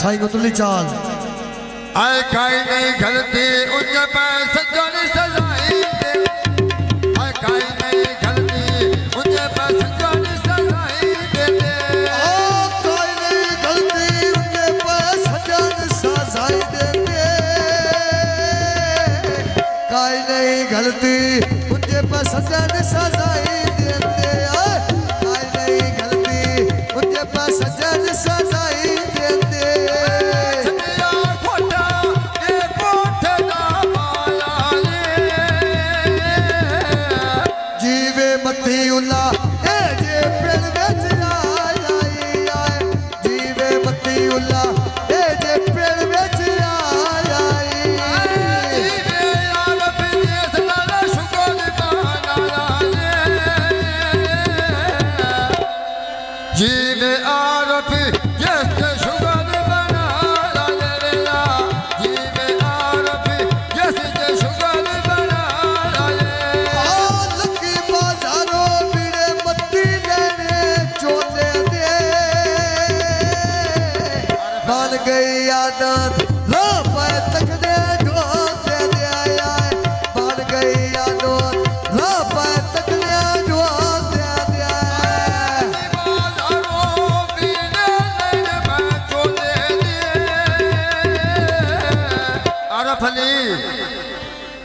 साई गुतली चाल आए काई नहीं गलती उन पर सजन सजाई दे आए काई नहीं गलती उन पर सजन सजाई दे कोई नहीं गलती उनके पर सजन सजाई दे कोई नहीं गलती उनके पर सजन सजाई दे कोई नहीं गलती उनके पर सजन सजाई दे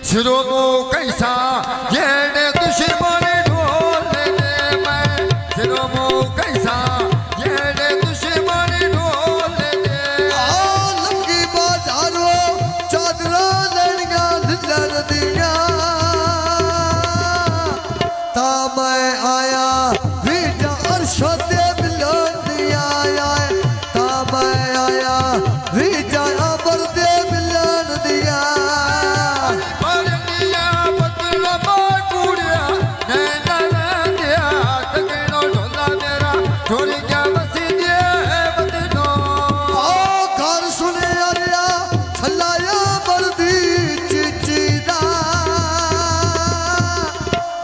सिरों को कैसा ये ने दुश्मनी ढोल दे मैं सिरों को कैसा ये ने दुश्मनी ढोल दे लगी बाजारों चादरा लड़ियां लड़ दिया ता मैं आया रीजा अरशद मिलन दिया ता मैं आया रीजा अबर दे मिलन दिया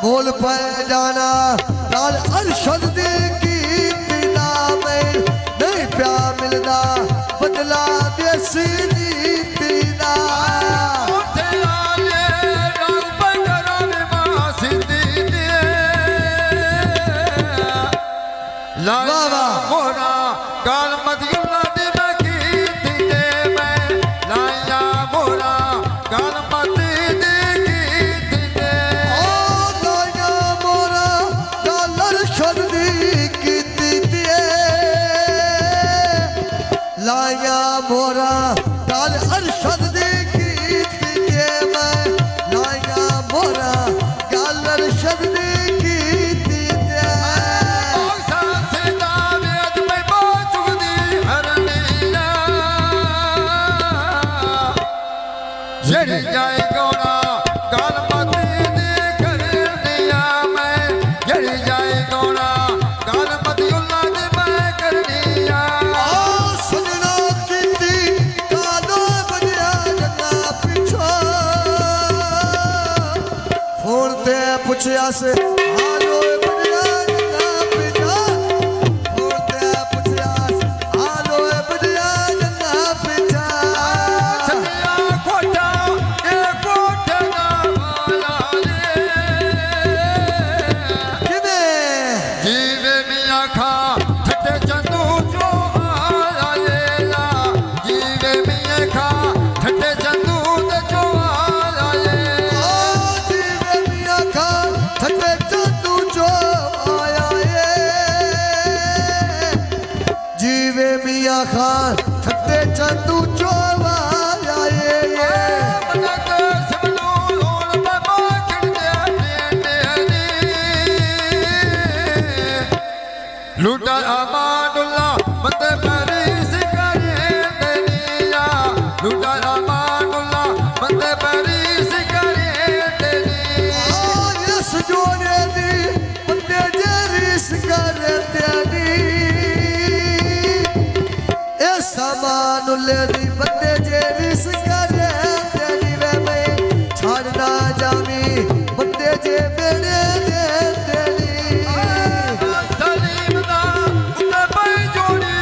बोल पे जाना लाल अरशद दे की बिना में नहीं प्या मिलना बदला देसी बिना लाला मोरा गाल मत गिला दे मैं की दे मैं लाया मोरा गाल मत दे की दे ओ लाया मोरा गाल अरशद दी की दे लाया मोरा गाल अरशद दी की दे मैं लाया मोरा गाल अरशद दी जड़ जाए गौरा गाल मत दे कर दिया मैं जड़ जाए गौरा गाल मत उल्ला दे मैं कर दिया सुनना कीती कादो बनिया जन्ना पिछो फोन ते पूछया से हालो बनिया जन्ना पिछो फोन ते पूछया से हालो बनिया जन्ना पिछो खान थते चंदू चोवाया लूटा अमानुल्ला बंदे पैरिस करे देनिया लूटा अमानुल्ला बंदे पैरिस करे देनिया यस जोड़े दी बंदे जेरिस करे देनी समानुल्ले दी बंदे जेरिस करे देनी वे मैं छाड़ना जामी बंदे जे बेड़े दे देनी सलीम दा उते पे जोड़ी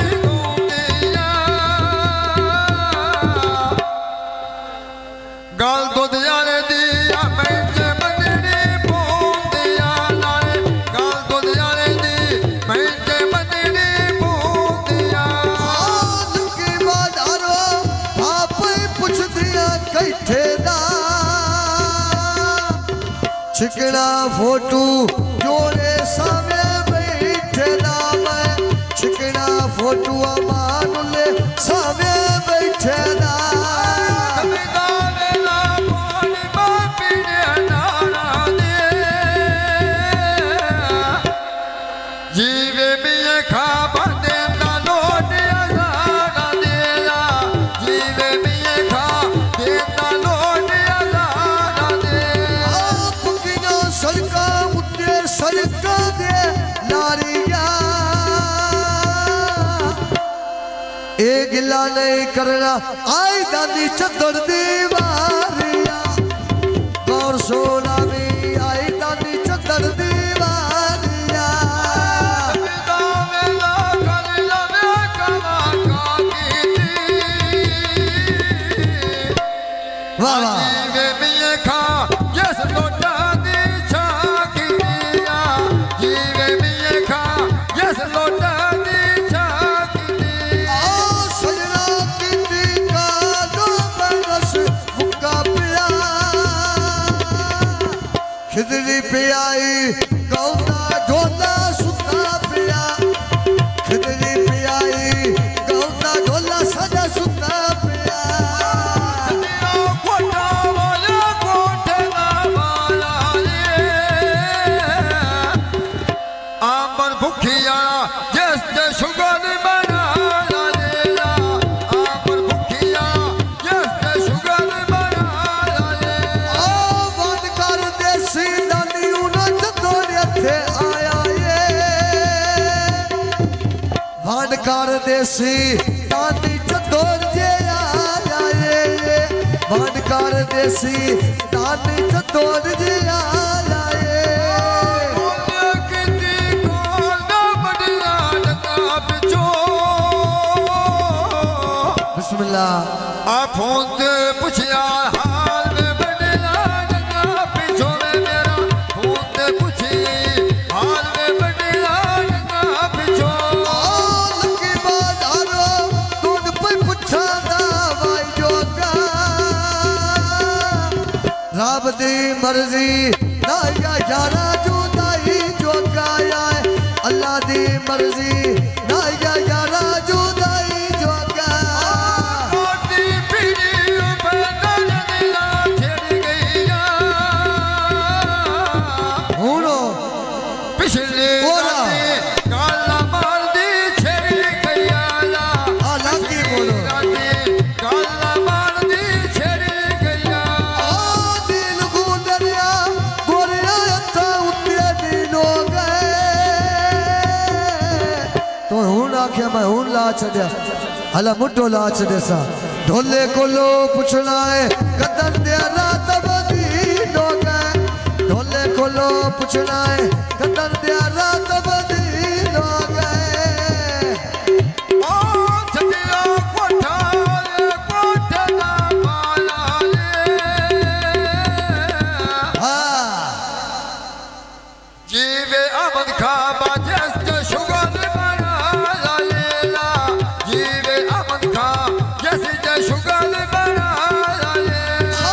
छिकना फोटू जोड़े सामे बैठेला मैं छिकना फोटू अमानुले सामे बैठेला एक गिला नहीं करना आई दादी चतुर दीवारिया गौर सोना में आई दादी चतुर दीवारिया वाह वाह खिदरी पे आई गौना ढोला सुता पिया खिदरी पे आई गौना ढोला सजा सुता पिया आंबर भुखिया जिस शुगर बना भानकार देसी दादी चतुर जे आया ये भानकार देसी दादी चतुर जे आया ये बिस्मिल्लाह आ फोन ते पुछया हाल में बड़ला लगा पिछो में मेरा फोन ते पुछी हाल में बड़ला लगा पिछो लकी बाजारो दूध पे पुछा दावाई जोगा रब दी मर्जी ना यारा जुदाई जोगा आए अल्लाह दी मर्जी ना यारा जुदाई जोगा पिछले काला मार दी छेड़ी गया लकी बोलो काला मार दी छेड़ी गया दिल को दरिया गोरिया था उत्ते दिनो गए तो हूं आख्या मैं हूं ला छड़िया हला मुड्डो ला छड़े सा ढोले कोलो पुछना है कदम दे रात बदी नो गए ढोले कोलो पुछना है कदम दे रात बदी नो गए ओ छतिया कोठा ना पाला हाँ जीवे अमद खा बाजस शुगर बना लेला जीवे अमद खा जैसे शुगर बना लेला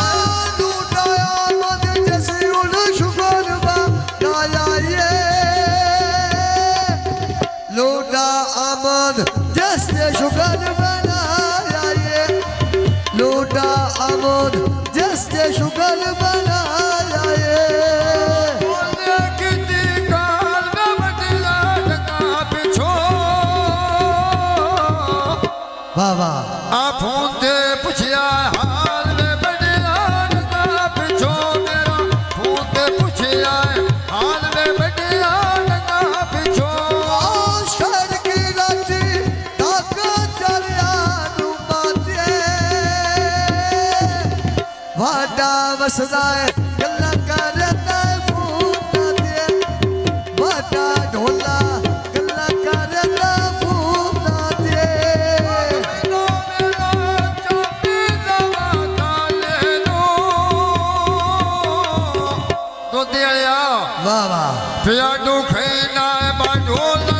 लूटाया मद जैसे उड़ शुगर बनाया ये लूटा अमद जैसे शुगर बनाया ये लूटा अमद जैसे शुगर बनाया ये वाह वाह आ फोन ते पुछया हाल में बड़ला लगा पिछो मेरा फोन ते पुछया हाल में बड़ला लगा पिछो शहर की राती ताका चरिया रुमाते वाडा वसदा है गल्ला करता फूटा दे वाडा ढोला गल्ला करता फूटा दे वाह वाह पिया दुखैना बाढोला